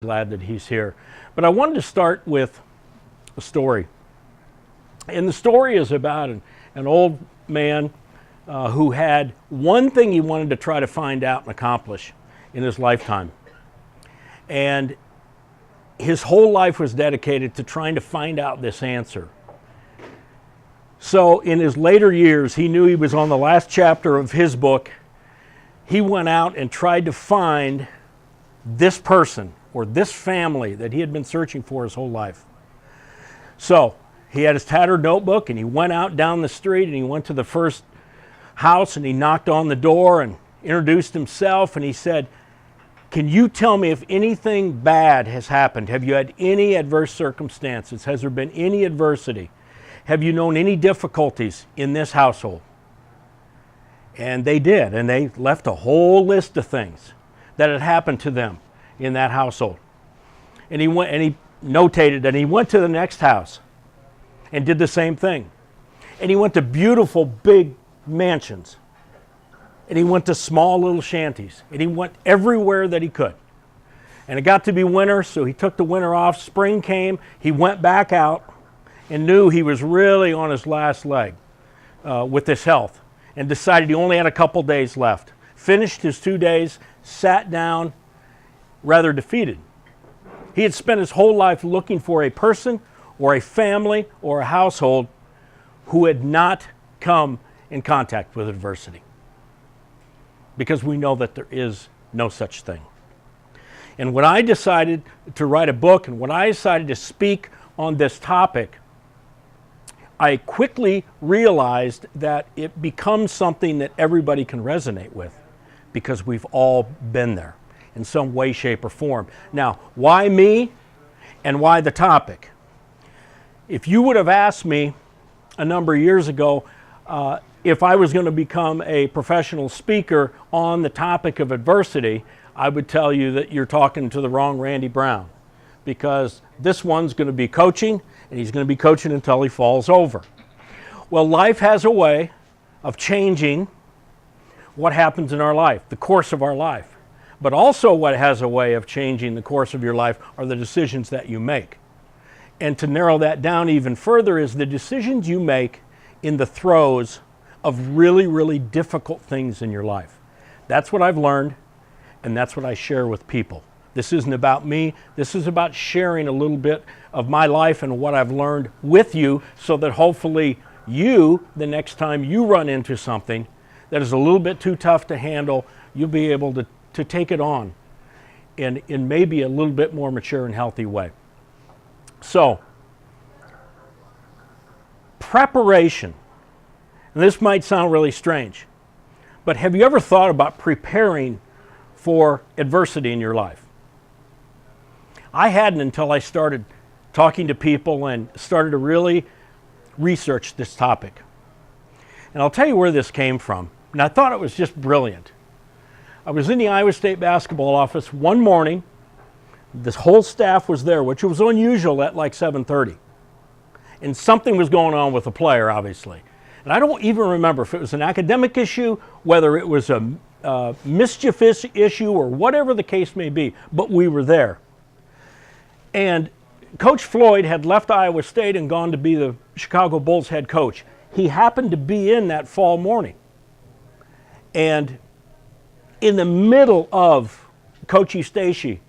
Glad that he's here. But I wanted to start with a story. And the story is about an old man who had one thing he wanted to try to find out and accomplish in his lifetime. And his whole life was dedicated to trying to find out this answer. So in his later years, he knew he was on the last chapter of his book. He went out and tried to find this person or this family that he had been searching for his whole life. So he had his tattered notebook and he went out down the street and he went to the first house and he knocked on the door and introduced himself and he said, "Can you tell me if anything bad has happened? Have you had any adverse circumstances? Has there been any adversity? Have you known any difficulties in this household?" And they did, and they left a whole list of things that had happened to them in that household. And he went and he notated and he went to the next house and did the same thing. And he went to beautiful big mansions. And he went to small little shanties. And he went everywhere that he could. And it got to be winter, so he took the winter off. Spring came, he went back out and knew he was really on his last leg with his health and decided he only had a couple days left. Finished his 2 days, sat down, rather defeated. He had spent his whole life looking for a person or a family or a household who had not come in contact with adversity. Because we know that there is no such thing. And when I decided to write a book and when I decided to speak on this topic, I quickly realized that it becomes something that everybody can resonate with because we've all been there in some way, shape, or form. Now, why me and why the topic? If you would have asked me a number of years ago if I was going to become a professional speaker on the topic of adversity, I would tell you that you're talking to the wrong Randy Brown, because this one's going to be coaching, and he's going to be coaching until he falls over. Well, life has a way of changing what happens in our life, the course of our life. But also what has a way of changing the course of your life are the decisions that you make. And to narrow that down even further is the decisions you make in the throes of really, really difficult things in your life. That's what I've learned, and that's what I share with people. This isn't about me. This is about sharing a little bit of my life and what I've learned with you so that hopefully you, the next time you run into something that is a little bit too tough to handle, you'll be able to take it on in maybe a little bit more mature and healthy way. So, preparation. And this might sound really strange, but have you ever thought about preparing for adversity in your life? I hadn't until I started talking to people and started to really research this topic. And I'll tell you where this came from. And I thought it was just brilliant. I was in the Iowa State basketball office one morning. This whole staff was there, which was unusual at like 7:30. And something was going on with the player, obviously. And I don't even remember if it was an academic issue, whether it was a mischievous issue or whatever the case may be, but we were there. And Coach Floyd had left Iowa State and gone to be the Chicago Bulls head coach. He happened to be in that fall morning. And in the middle of Coach Eustace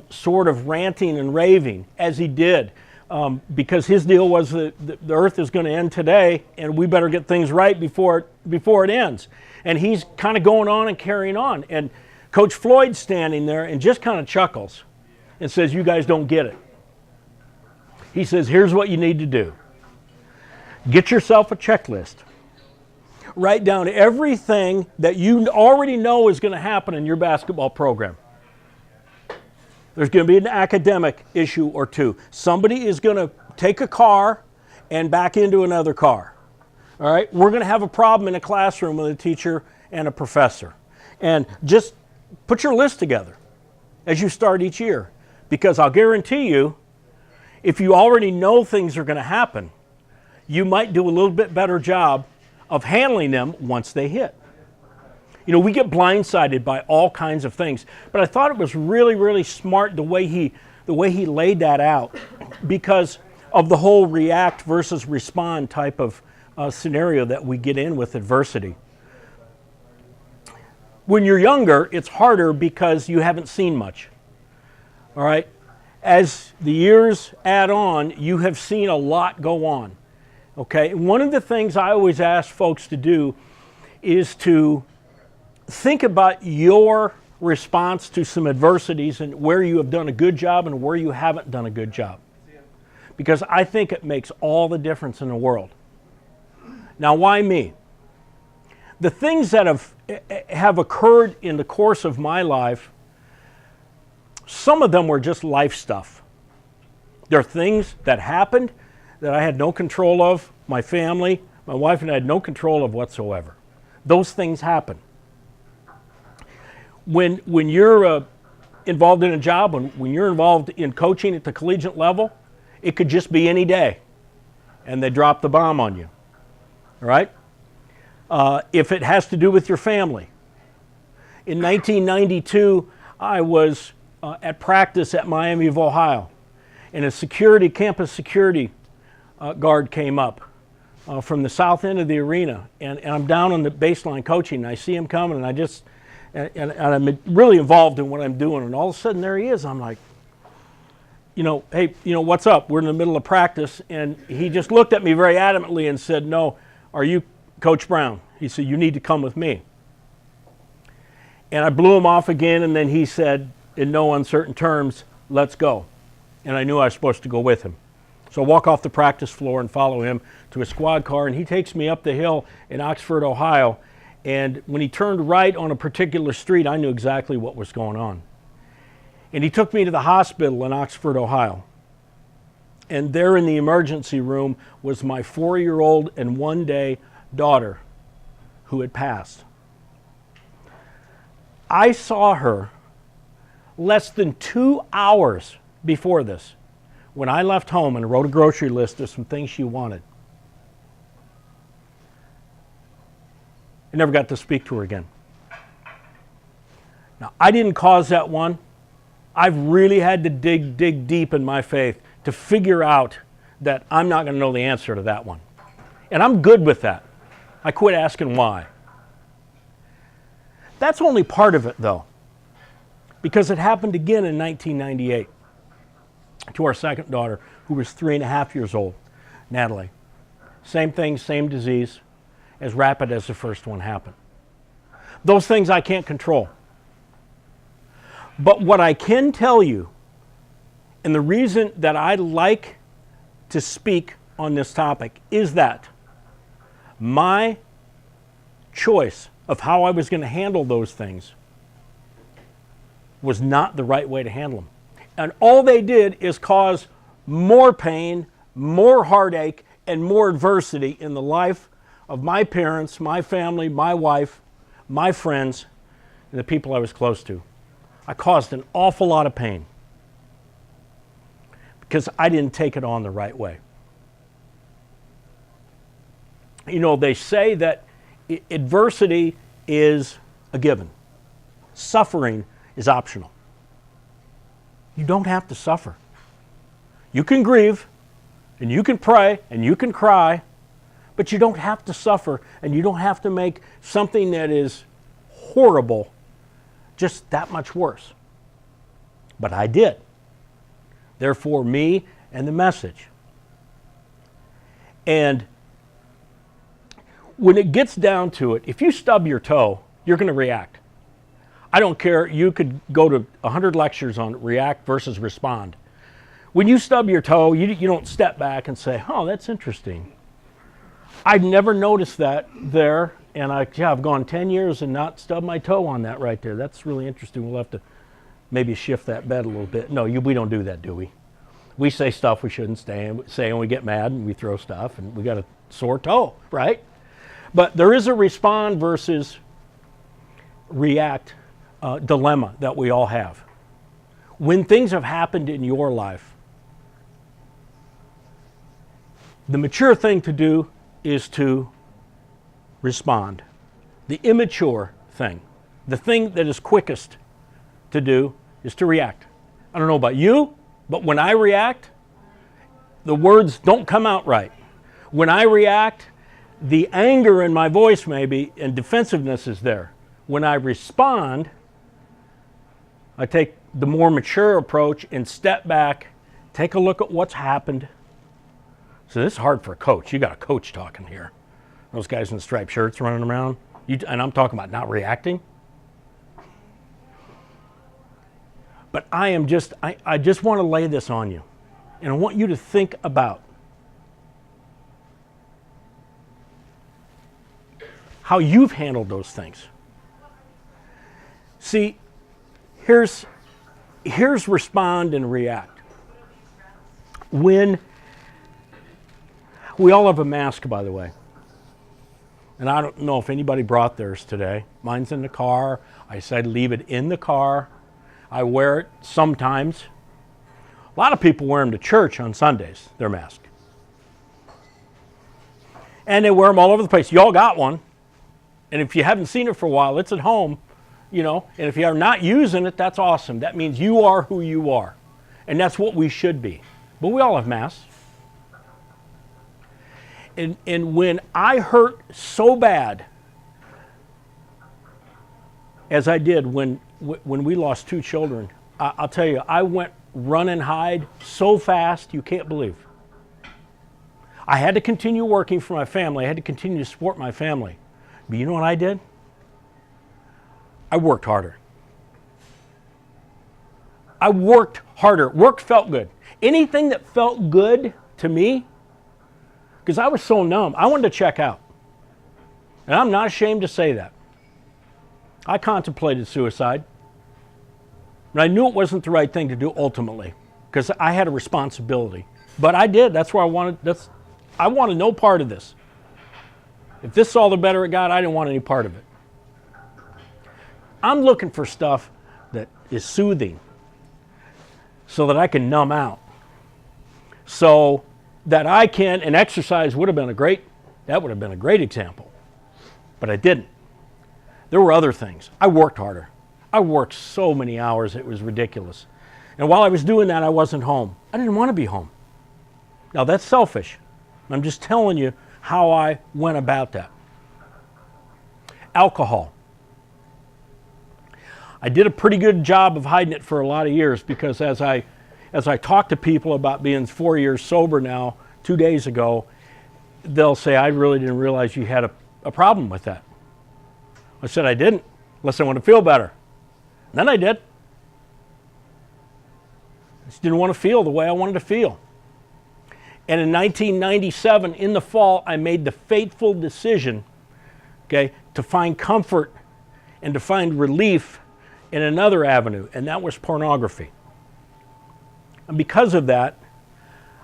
sort of ranting and raving, as he did, because his deal was that the earth is going to end today and we better get things right before it ends. And he's kind of going on and carrying on. And Coach Floyd's standing there and just kind of chuckles and says, "You guys don't get it." He says, "Here's what you need to do. Get yourself a checklist. Write down everything that you already know is going to happen in your basketball program. There's going to be an academic issue or two. Somebody is going to take a car and back into another car. All right? We're going to have a problem in a classroom with a teacher and a professor. And just put your list together as you start each year. Because I'll guarantee you, if you already know things are going to happen, you might do a little bit better job of handling them once they hit. You know, we get blindsided by all kinds of things, but I thought it was really, really smart the way he laid that out, because of the whole react versus respond type of scenario that we get in with adversity. When you're younger, it's harder because you haven't seen much. All right? As the years add on, you have seen a lot go on. Okay? One of the things I always ask folks to do is to think about your response to some adversities and where you have done a good job and where you haven't done a good job. Because I think it makes all the difference in the world. Now, why me? The things that have occurred in the course of my life, some of them were just life stuff. There are things that happened that I had no control of. My family, my wife and I had no control of whatsoever. Those things happen. When you're involved in a job, when you're involved in coaching at the collegiate level, it could just be any day, and they drop the bomb on you. All right? If it has to do with your family. In 1992, I was at practice at Miami of Ohio, and a campus security guard came up from the south end of the arena, and I'm down on the baseline coaching, and I see him coming, and I'm really involved in what I'm doing, and all of a sudden there he is. I'm like, hey, what's up? We're in the middle of practice, and he just looked at me very adamantly and said, "No, are you Coach Brown?" He said, "You need to come with me." And I blew him off again, and then he said, in no uncertain terms, "Let's go." And I knew I was supposed to go with him. So I walk off the practice floor and follow him to a squad car, and he takes me up the hill in Oxford, Ohio. And when he turned right on a particular street, I knew exactly what was going on. And he took me to the hospital in Oxford, Ohio. And there in the emergency room was my 4-year-old and 1-day daughter who had passed. I saw her less than 2 hours before this when I left home and wrote a grocery list of some things she wanted. I never got to speak to her again. Now, I didn't cause that one. I've really had to dig deep in my faith to figure out that I'm not going to know the answer to that one. And I'm good with that. I quit asking why. That's only part of it, though, because it happened again in 1998 to our second daughter, who was 3.5 years old, Natalie. Same thing, same disease, as rapid as the first one happened. Those things I can't control. But what I can tell you, and the reason that I like to speak on this topic, is that my choice of how I was going to handle those things was not the right way to handle them. And all they did is cause more pain, more heartache, and more adversity in the life of my parents, my family, my wife, my friends, and the people I was close to. I caused an awful lot of pain because I didn't take it on the right way. They say that adversity is a given. Suffering is optional. You don't have to suffer. You can grieve, and you can pray, and you can cry, but you don't have to suffer, and you don't have to make something that is horrible just that much worse. But I did. Therefore, me and the message. And when it gets down to it, if you stub your toe, you're going to react. I don't care. You could go to 100 lectures on react versus respond. When you stub your toe, you don't step back and say, "Oh, that's interesting. I'd never noticed that there, and I've gone 10 years and not stubbed my toe on that right there. That's really interesting. We'll have to maybe shift that bed a little bit." No, we don't do that, do we? We say stuff we shouldn't say, and we get mad, and we throw stuff, and we got a sore toe, right? But there is a respond versus react dilemma that we all have. When things have happened in your life, the mature thing to do is to respond. The immature thing. The thing that is quickest to do is to react. I don't know about you, but when I react, the words don't come out right. When I react, the anger in my voice maybe and defensiveness is there. When I respond, I take the more mature approach and step back, take a look at what's happened. So this is hard for a coach. You got a coach talking here. Those guys in striped shirts running around. And I'm talking about not reacting. But I just want to lay this on you. And I want you to think about how you've handled those things. See, here's respond and react. When we all have a mask, by the way. And I don't know if anybody brought theirs today. Mine's in the car. I said leave it in the car. I wear it sometimes. A lot of people wear them to church on Sundays, their mask. And they wear them all over the place. You all got one. And if you haven't seen it for a while, it's at home, and if you are not using it, that's awesome. That means you are who you are. And that's what we should be. But we all have masks. And when I hurt so bad, as I did when we lost 2 children, I'll tell you, I went run and hide so fast you can't believe. I had to continue working for my family. I had to continue to support my family. But you know what I did? I worked harder. I worked harder. Work felt good. Anything that felt good to me, because I was so numb, I wanted to check out. And I'm not ashamed to say that. I contemplated suicide. And I knew it wasn't the right thing to do ultimately, because I had a responsibility. But I did. That's where I wanted no part of this. If this is all the better it got, I didn't want any part of it. I'm looking for stuff that is soothing so that I can numb out. So that I can, and exercise would have been a great example. But I didn't. There were other things. I worked harder. I worked so many hours, it was ridiculous. And while I was doing that, I wasn't home. I didn't want to be home. Now that's selfish. I'm just telling you how I went about that. Alcohol. I did a pretty good job of hiding it for a lot of years, because as I talk to people about being 4 years sober now, 2 days ago, they'll say, I really didn't realize you had a problem with that. I said I didn't, unless I want to feel better. And then I did. I just didn't want to feel the way I wanted to feel. And in 1997, in the fall, I made the fateful decision, to find comfort and to find relief in another avenue, and that was pornography. And because of that,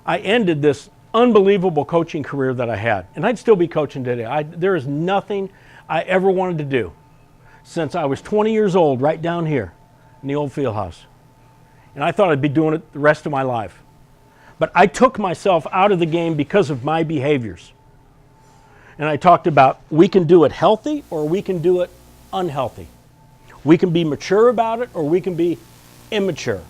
I ended this unbelievable coaching career that I had. And I'd still be coaching today. There is nothing I ever wanted to do since I was 20 years old, right down here in the old field house. And I thought I'd be doing it the rest of my life. But I took myself out of the game because of my behaviors. And I talked about we can do it healthy or we can do it unhealthy. We can be mature about it or we can be immature.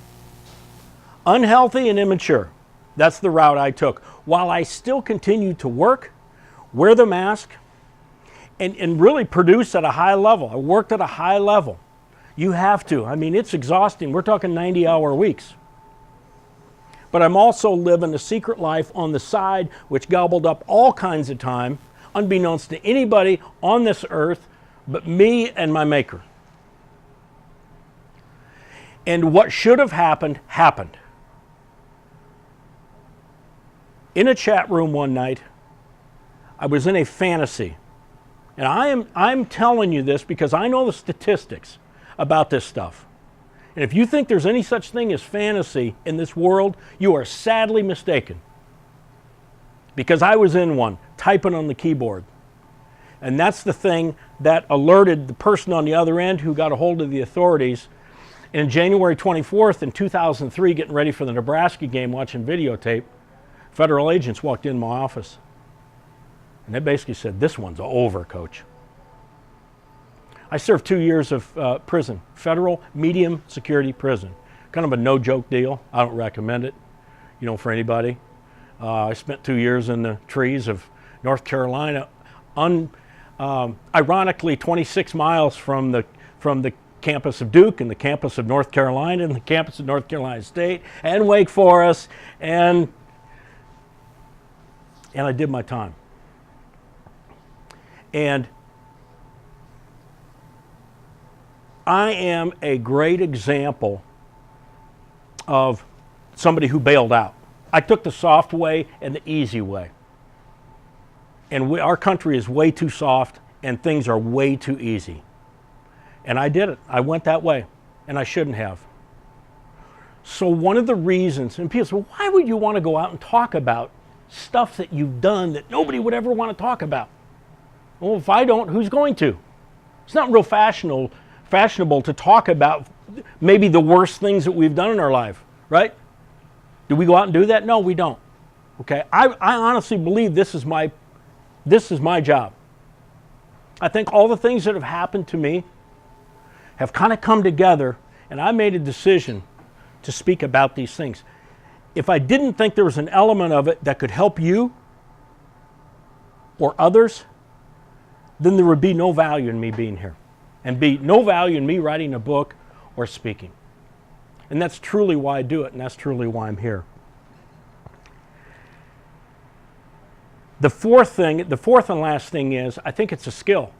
Unhealthy and immature. That's the route I took. While I still continued to work, wear the mask, and really produce at a high level. I worked at a high level. You have to. I mean, it's exhausting. We're talking 90-hour weeks. But I'm also living a secret life on the side, which gobbled up all kinds of time, unbeknownst to anybody on this earth but me and my Maker. And what should have happened, happened. In a chat room one night, I was in a fantasy. And I'm telling you this because I know the statistics about this stuff. And if you think there's any such thing as fantasy in this world, you are sadly mistaken. Because I was in one, typing on the keyboard. And that's the thing that alerted the person on the other end who got a hold of the authorities. And January 24th in 2003, getting ready for the Nebraska game, watching videotape, federal agents walked in my office. And they basically said, "This one's over, Coach." I served 2 years of prison, federal medium security prison. Kind of a no-joke deal. I don't recommend it, for anybody. I spent 2 years in the trees of North Carolina, ironically 26 miles from the campus of Duke and the campus of North Carolina and the campus of North Carolina State and Wake Forest, and I did my time. And I am a great example of somebody who bailed out. I took the soft way and the easy way. And our country is way too soft and things are way too easy. And I did it. I went that way, and I shouldn't have. So one of the reasons, and people say, well, why would you want to go out and talk about stuff that you've done that nobody would ever want to talk about? Well, if I don't, who's going to? It's not real fashionable to talk about maybe the worst things that we've done in our life, right? Do we go out and do that? No, we don't. Okay, I honestly believe this is my job. I think all the things that have happened to me have kind of come together, and I made a decision to speak about these things. If I didn't think there was an element of it that could help you or others, then there would be no value in me being here, and be no value in me writing a book or speaking. And that's truly why I do it, and that's truly why I'm here. The fourth and last thing is, I think it's a skill.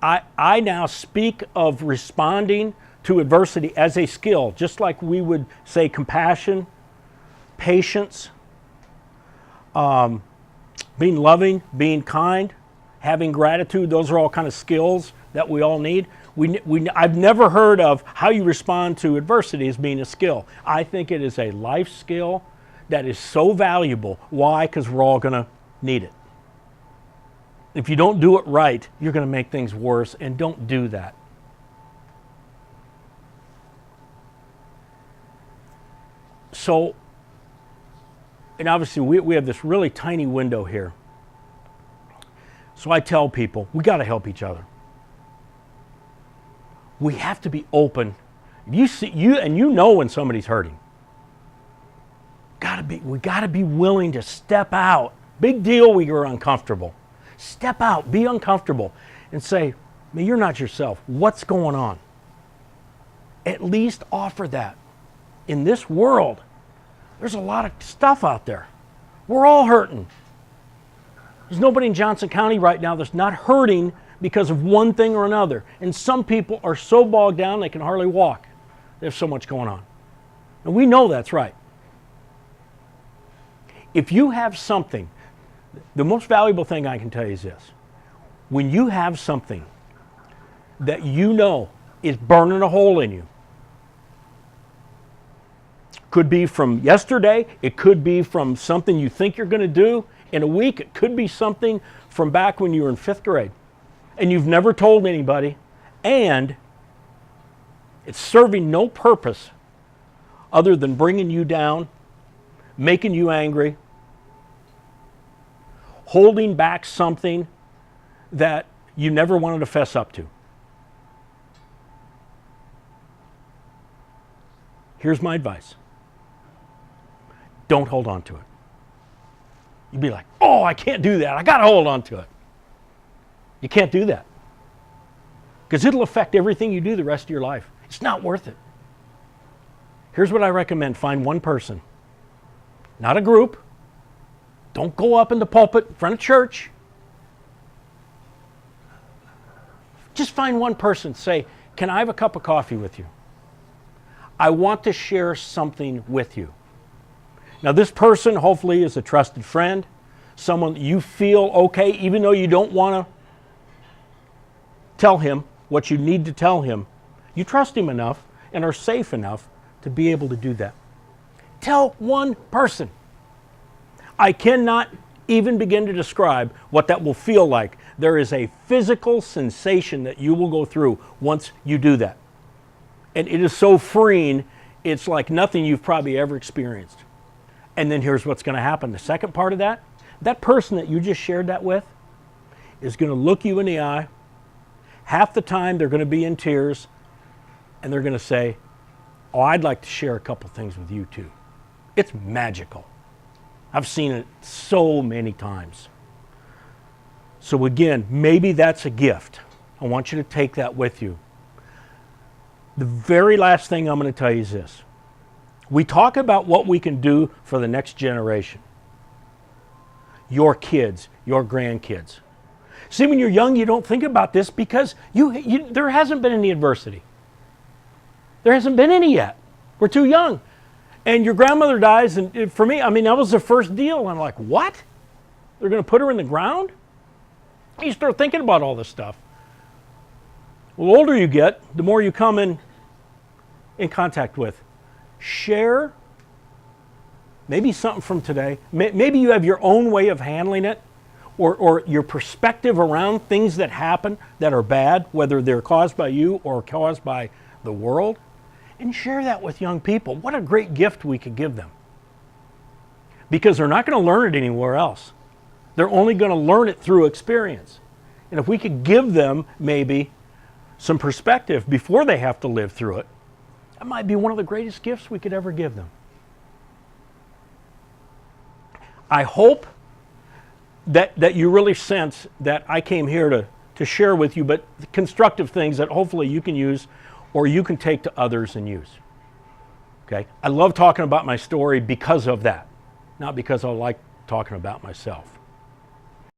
I now speak of responding to adversity as a skill, just like we would say compassion, patience, being loving, being kind, having gratitude. Those are all kind of skills that we all need. I've never heard of how you respond to adversity as being a skill. I think it is a life skill that is so valuable. Why? Because we're all going to need it. If you don't do it right, you're going to make things worse, and don't do that. So, and obviously we have this really tiny window here. So I tell people, we got to help each other. We have to be open. You know when somebody's hurting. We got to be willing to step out. Big deal when you're uncomfortable. Step out, be uncomfortable, and say, man, you're not yourself. What's going on? At least offer that. In this world, there's a lot of stuff out there. We're all hurting. There's nobody in Johnson County right now that's not hurting because of one thing or another. And some people are so bogged down they can hardly walk. There's so much going on. And we know that's right. If you have something, the most valuable thing I can tell you is this. When you have something that you know is burning a hole in you, could be from yesterday, it could be from something you think you're going to do in a week, it could be something from back when you were in 5th grade, and you've never told anybody, and it's serving no purpose other than bringing you down, making you angry, holding back something that you never wanted to fess up to. Here's my advice. Don't hold on to it. You'd be like, oh, I can't do that. I got to hold on to it. You can't do that. Because it'll affect everything you do the rest of your life. It's not worth it. Here's what I recommend. Find one person. Not a group. Don't go up in the pulpit in front of church. Just find one person. Say, can I have a cup of coffee with you? I want to share something with you. Now, this person hopefully is a trusted friend, someone that you feel okay, even though you don't want to tell him what you need to tell him. You trust him enough and are safe enough to be able to do that. Tell one person. I cannot even begin to describe what that will feel like. There is a physical sensation that you will go through once you do that. And it is so freeing, it's like nothing you've probably ever experienced. And then here's what's going to happen. The second part of that person that you just shared that with is going to look you in the eye, half the time they're going to be in tears, and they're going to say, oh, I'd like to share a couple things with you too. It's magical. I've seen it so many times. So again, maybe that's a gift. I want you to take that with you. The very last thing I'm going to tell you is this. We talk about what we can do for the next generation. Your kids, your grandkids. See, when you're young, you don't think about this because there hasn't been any adversity. There hasn't been any yet. We're too young. And your grandmother dies, and for me, I mean, that was the first deal. I'm like, what? They're going to put her in the ground? You start thinking about all this stuff. Well, the older you get, the more you come in contact with. Share maybe something from today. Maybe you have your own way of handling it, or your perspective around things that happen that are bad, whether they're caused by you or caused by the world, and share that with young people. What a great gift we could give them. Because they're not going to learn it anywhere else. They're only going to learn it through experience. And if we could give them maybe some perspective before they have to live through it, that might be one of the greatest gifts we could ever give them. I hope that you really sense that I came here to share with you, but constructive things that hopefully you can use or you can take to others and use. Okay? I love talking about my story because of that, not because I like talking about myself.